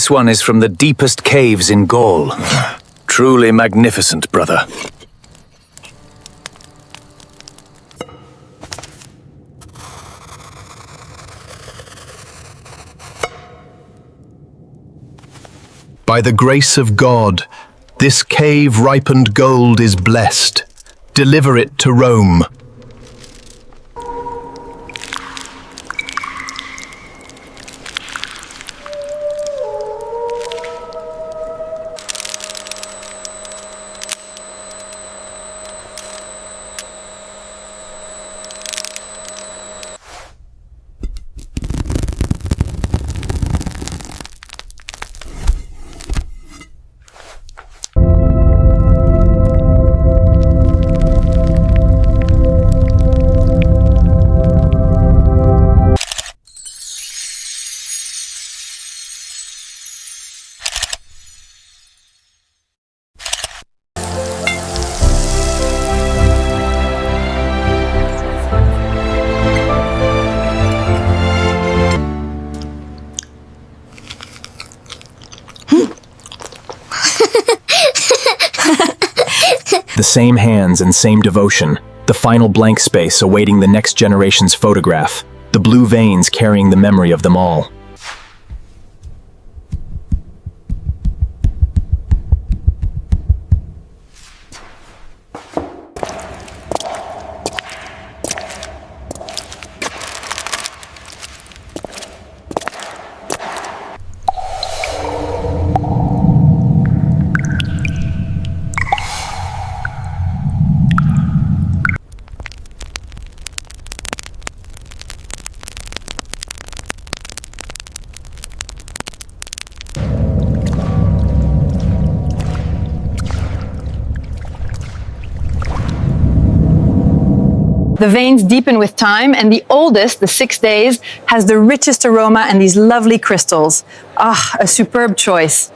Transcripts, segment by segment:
This one is from the deepest caves in Gaul. Truly magnificent, brother. By the grace of God, this cave-ripened gold is blessed. Deliver it to Rome. The same hands and same devotion, the final blank space awaiting the next generation's photograph, the blue veins carrying the memory of them all. The veins deepen with time, and the oldest, the 6 days, has the richest aroma and these lovely crystals. Ah, a superb choice.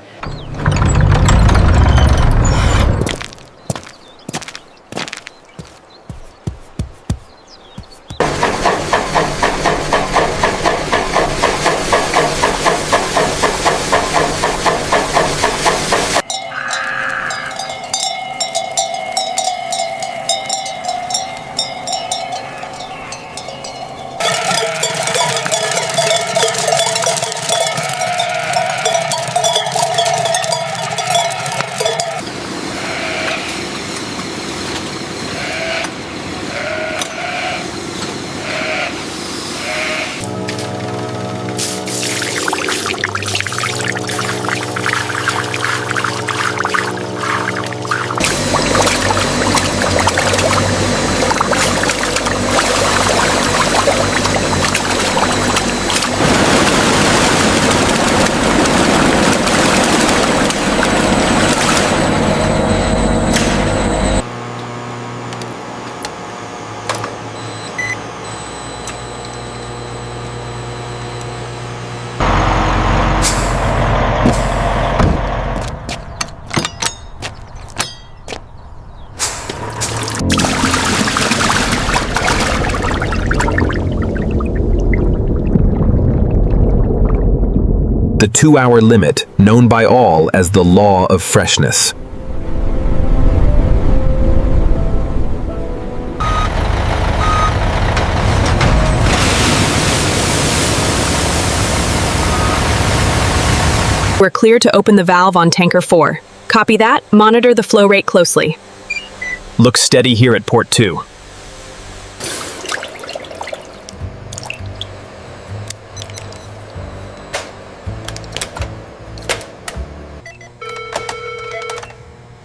The 2-hour limit, known by all as the law of freshness. We're clear to open the valve on tanker 4. Copy that. Monitor the flow rate closely. Look steady here at port 2.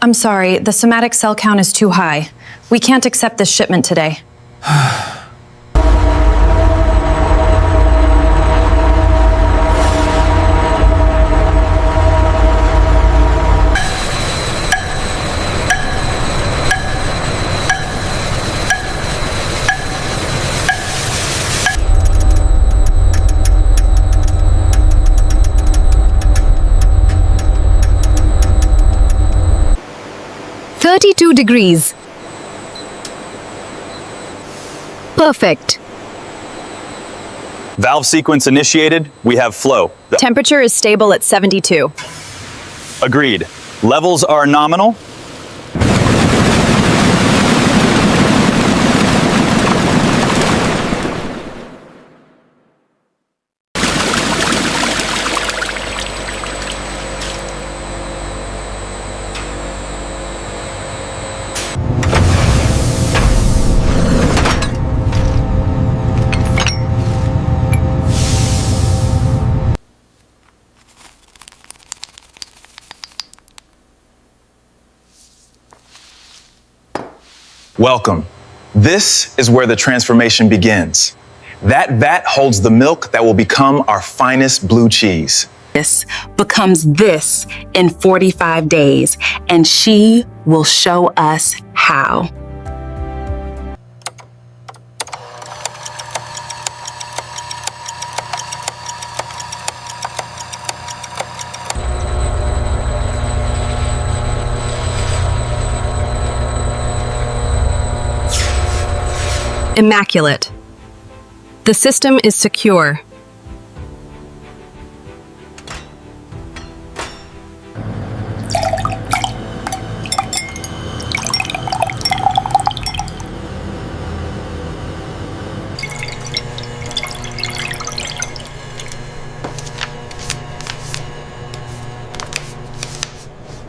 I'm sorry, the somatic cell count is too high. We can't accept this shipment today. 32 degrees. Perfect. Valve sequence initiated. We have flow. Temperature is stable at 72. Agreed. Levels are nominal. Welcome. This is where the transformation begins. That vat holds the milk that will become our finest blue cheese. This becomes this in 45 days, and she will show us how. Immaculate. The system is secure.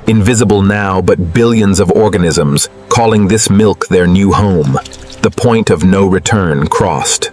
Invisible now, but billions of organisms, calling this milk their new home. The point of no return crossed.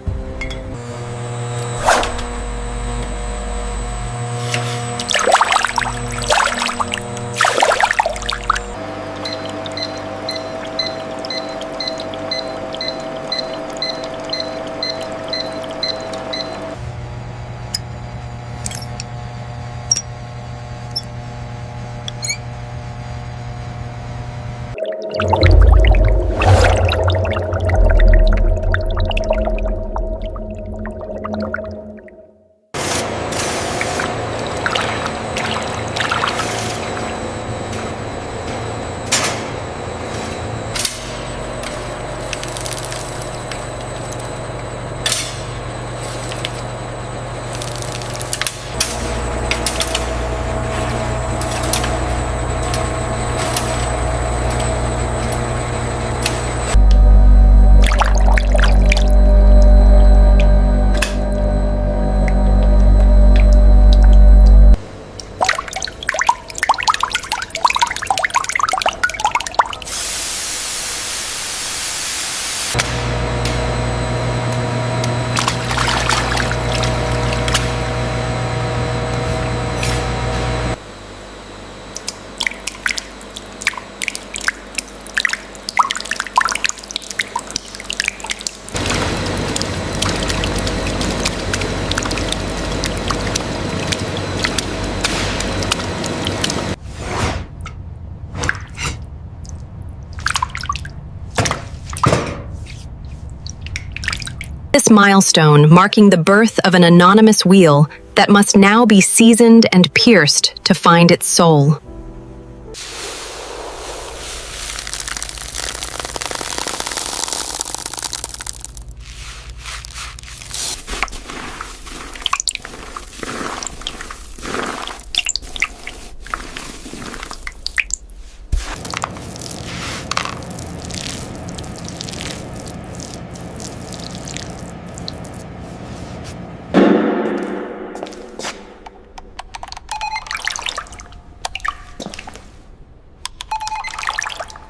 This milestone marking the birth of an anonymous wheel that must now be seasoned and pierced to find its soul.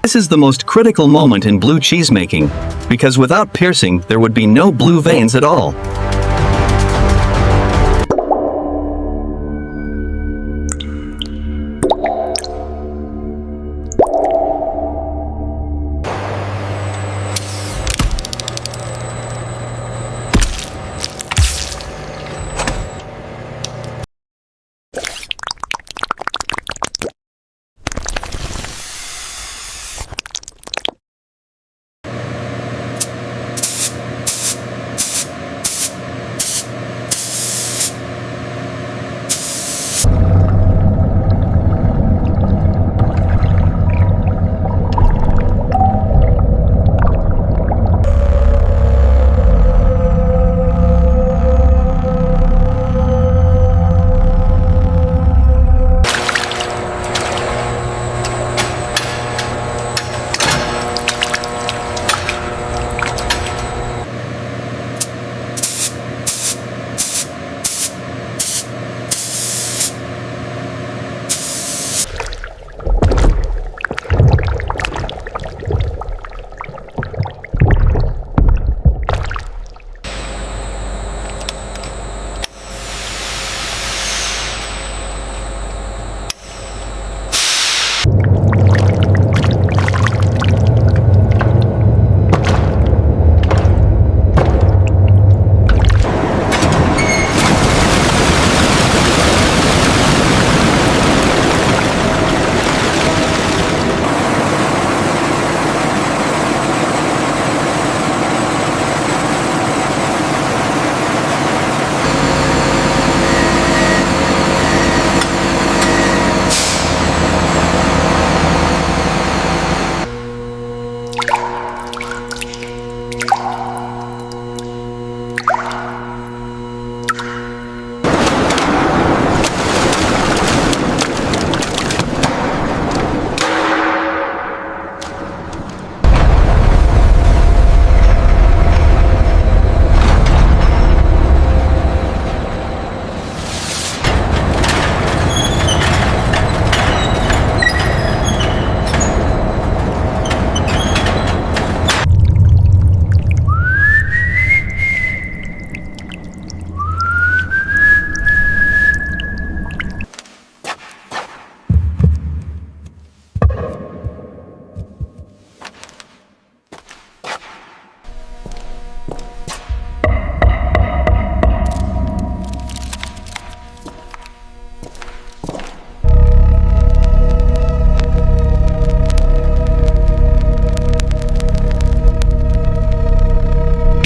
This is the most critical moment in blue cheese making, because without piercing, there would be no blue veins at all.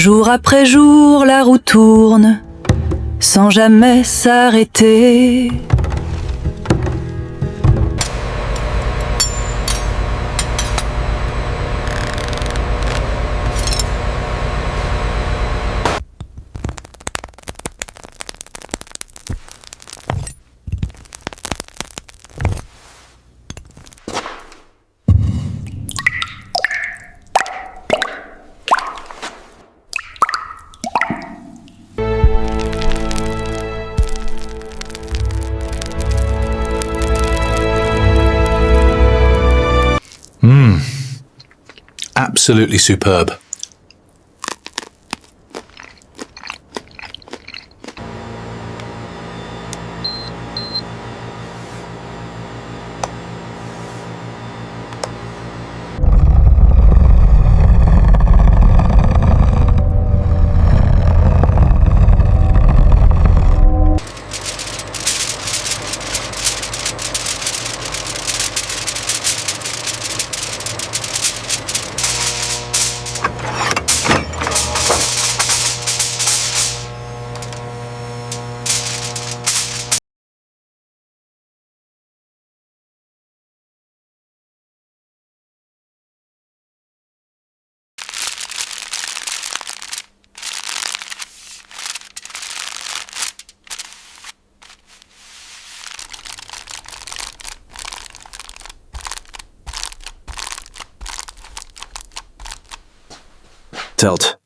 Jour après jour, la roue tourne, sans jamais s'arrêter. Absolutely superb. Telt.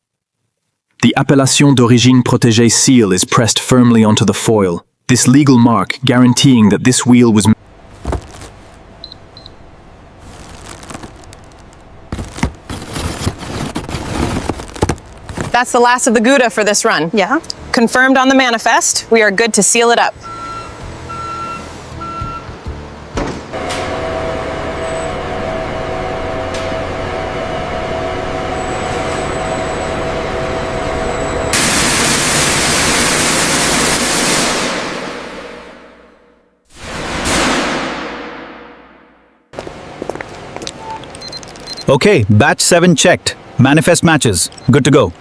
The appellation d'origine protégée seal is pressed firmly onto the foil, this legal mark guaranteeing that this wheel was That's the last of the Gouda for this run. Yeah. Confirmed on the manifest, we are good to seal it up. Okay, batch 7 checked. Manifest matches. Good to go.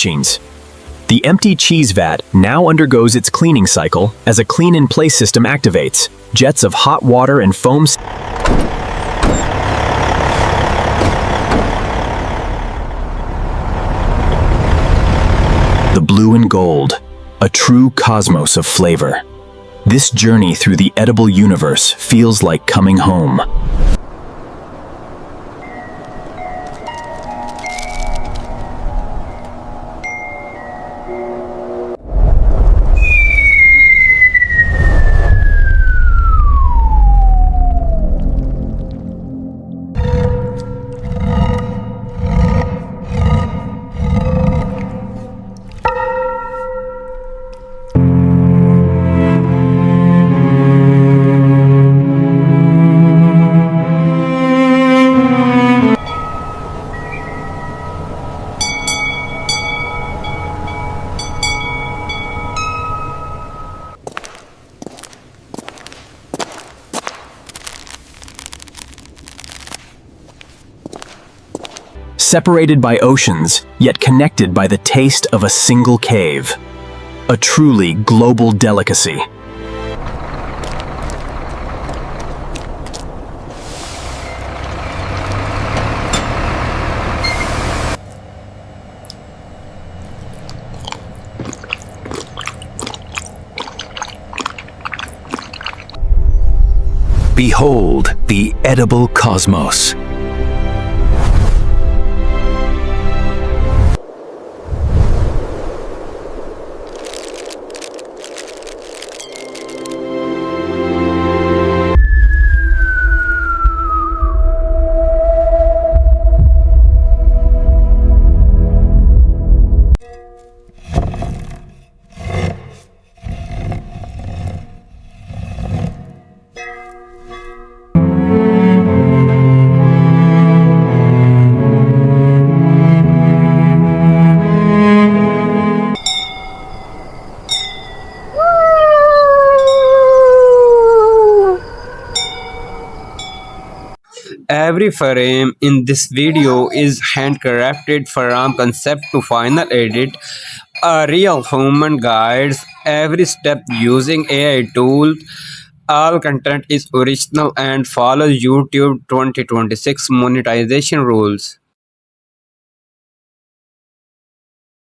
machines. The empty cheese vat now undergoes its cleaning cycle as a clean-in-place system activates. Jets of hot water and foam the blue and gold, a true cosmos of flavor. This journey through the edible universe feels like coming home. Separated by oceans, yet connected by the taste of a single cave. A truly global delicacy. Behold the edible cosmos. Every frame in this video is handcrafted from concept to final edit. A real human guides every step using AI tools. All content is original and follows YouTube 2026 monetization rules.